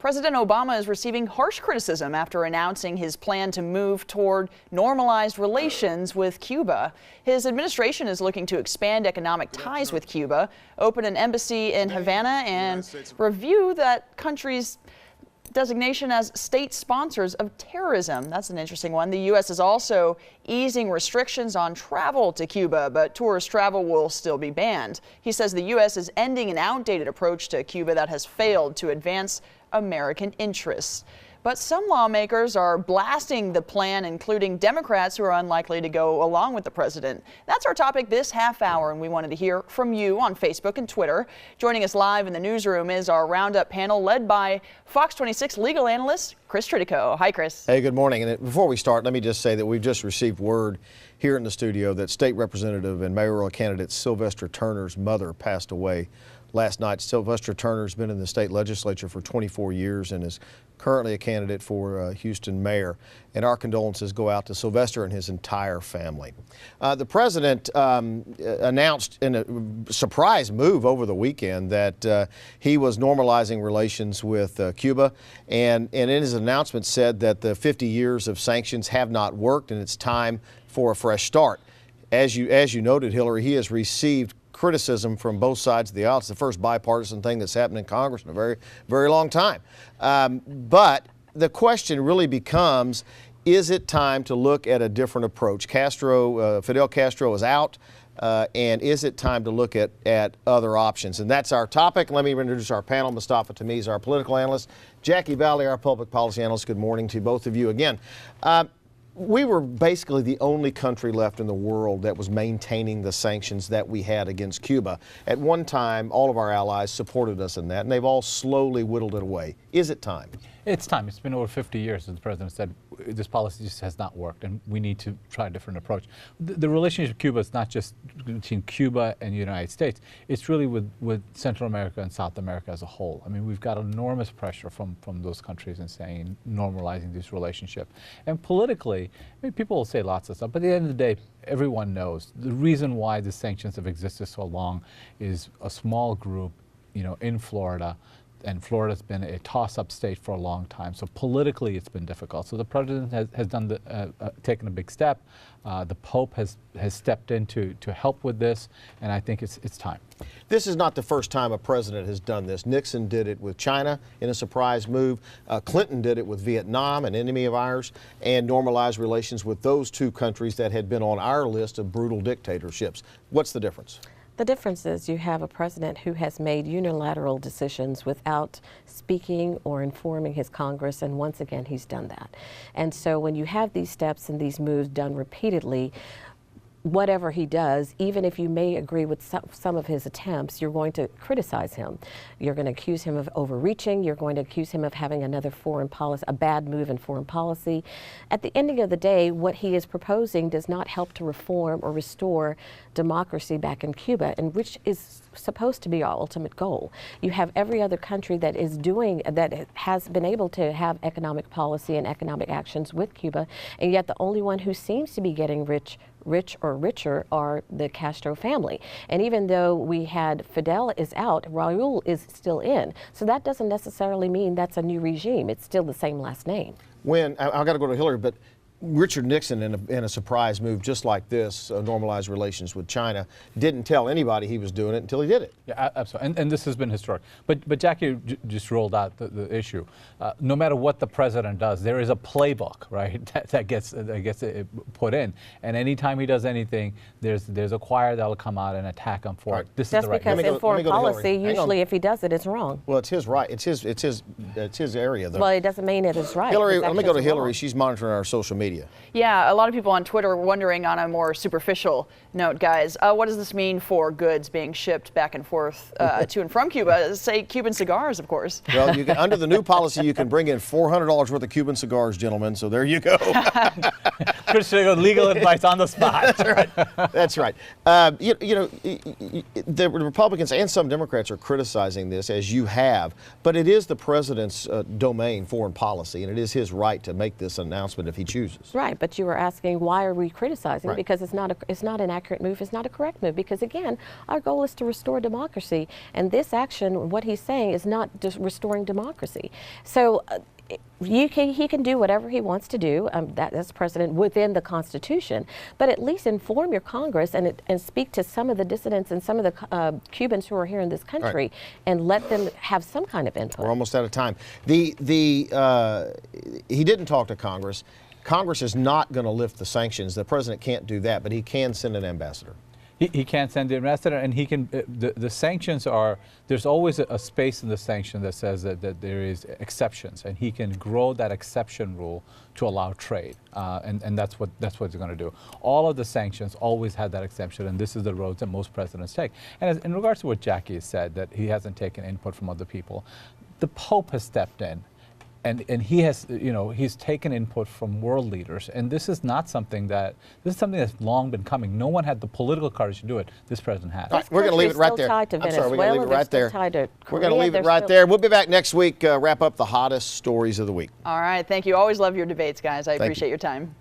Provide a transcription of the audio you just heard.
President Obama is receiving harsh criticism after announcing his plan to move toward normalized relations with Cuba. His administration is looking to expand economic ties with Cuba, open an embassy in Havana, and review that country's designation as state sponsors of terrorism. That's an interesting one. The U.S. is also easing restrictions on travel to Cuba, but tourist travel will still be banned. He says the U.S. is ending an outdated approach to Cuba that has failed to advance American interests. But some lawmakers are blasting the plan, including Democrats who are unlikely to go along with the president. That's our topic this half hour, and we wanted to hear from you on Facebook and Twitter. Joining us live in the newsroom is our Roundup panel led by Fox 26 legal analyst Chris Tritico. Hi, Chris. Hey, good morning. And before we start, let me just say that we've just received word here in the studio that State Representative and mayoral candidate Sylvester Turner's mother passed away last night. Sylvester Turner's been in the state legislature for 24 years and is currently a candidate for Houston mayor. And our condolences go out to Sylvester and his entire family. The president announced in a surprise move over the weekend that he was normalizing relations with Cuba, and in his announcement said that the 50 years of sanctions have not worked and it's time for a fresh start. As you noted, Hillary, he has received criticism from both sides of the aisle. It's the first bipartisan thing that's happened in Congress in a very, very long time. But the question really becomes, is it time to look at a different approach? Fidel Castro is out, and is it time to look at other options? And that's our topic. Let me introduce our panel. Mustafa Tamiz, our political analyst. Jackie Valley, our public policy analyst. Good morning to both of you again. We were basically the only country left in the world that was maintaining the sanctions that we had against Cuba. At one time, all of our allies supported us in that, and they've all slowly whittled it away. Is it time? It's time. It's been over 50 years since the president said this policy just has not worked and we need to try a different approach. The relationship with Cuba is not just between Cuba and the United States. It's really with Central America and South America as a whole. I mean, we've got enormous pressure from those countries in saying, normalizing this relationship. And politically, I mean, people will say lots of stuff, but at the end of the day, everyone knows the reason why the sanctions have existed so long is a small group, in Florida. And Florida's been a toss-up state for a long time, so politically it's been difficult. So the president has done taken a big step. The Pope has stepped in to help with this, and I think it's time. This is not the first time a president has done this. Nixon did it with China in a surprise move. Clinton did it with Vietnam, an enemy of ours, and normalized relations with those two countries that had been on our list of brutal dictatorships. What's the difference? The difference is you have a president who has made unilateral decisions without speaking or informing his Congress, and once again he's done that. And so when you have these steps and these moves done repeatedly, whatever he does, even if you may agree with some of his attempts, you're going to criticize him. You're going to accuse him of overreaching. You're going to accuse him of having another foreign policy, a bad move in foreign policy. At the end of the day, what he is proposing does not help to reform or restore democracy back in Cuba, and which is supposed to be our ultimate goal. You have every other country that has been able to have economic policy and economic actions with Cuba, and yet the only one who seems to be getting rich or richer are the Castro family. And even though we had Fidel is out, Raul is still in. So that doesn't necessarily mean that's a new regime. It's still the same last name. I've got to go to Hillary, but Richard Nixon, in a surprise move just like this, normalized relations with China, didn't tell anybody he was doing it until he did it. Yeah, absolutely. And this has been historic. But Jackie just rolled out the issue. No matter what the president does, there is a playbook, right, that gets put in. And anytime he does anything, there's a choir that will come out and attack him for it. This is the right. Just because in foreign policy, usually if he does it, it's wrong. Well, it's his right. It's his area, though. Well, it doesn't mean it is right. Hillary, let me go to Hillary. She's monitoring our social media. Yeah, a lot of people on Twitter were wondering, on a more superficial note, guys, what does this mean for goods being shipped back and forth to and from Cuba? Say Cuban cigars, of course. Well, under the new policy, you can bring in $400 worth of Cuban cigars, gentlemen, so there you go. Christian legal advice on the spot. That's right. That's right. The Republicans and some Democrats are criticizing this, as you have, but it is the president's domain, foreign policy, and it is his right to make this announcement if he chooses. Right, but you were asking why are we criticizing? Right. Because it's not an accurate move, it's not a correct move. Because again, our goal is to restore democracy, and this action, what he's saying, is not just restoring democracy. So he can do whatever he wants to do, as president, within the Constitution, but at least inform your Congress and speak to some of the dissidents and some of the Cubans who are here in this country, right, and let them have some kind of input. We're almost out of time. He didn't talk to Congress. Congress is not going to lift the sanctions. The president can't do that, but he can send an ambassador. He can't send the ambassador, and he can. The sanctions are. There's always a space in the sanction that says that there is exceptions, and he can grow that exception rule to allow trade, and that's what he's going to do. All of the sanctions always had that exception, and this is the road that most presidents take. And in regards to what Jackie has said, that he hasn't taken input from other people, the Pope has stepped in. And he has, he's taken input from world leaders, and this is something that's long been coming. No one had the political courage to do it. This president has. All right, we're going to leave it right there. I'm sorry, we're going to leave it right there. We're going to leave it right there. We'll be back next week, wrap up the hottest stories of the week. All right, thank you. Always love your debates, guys. I appreciate your time.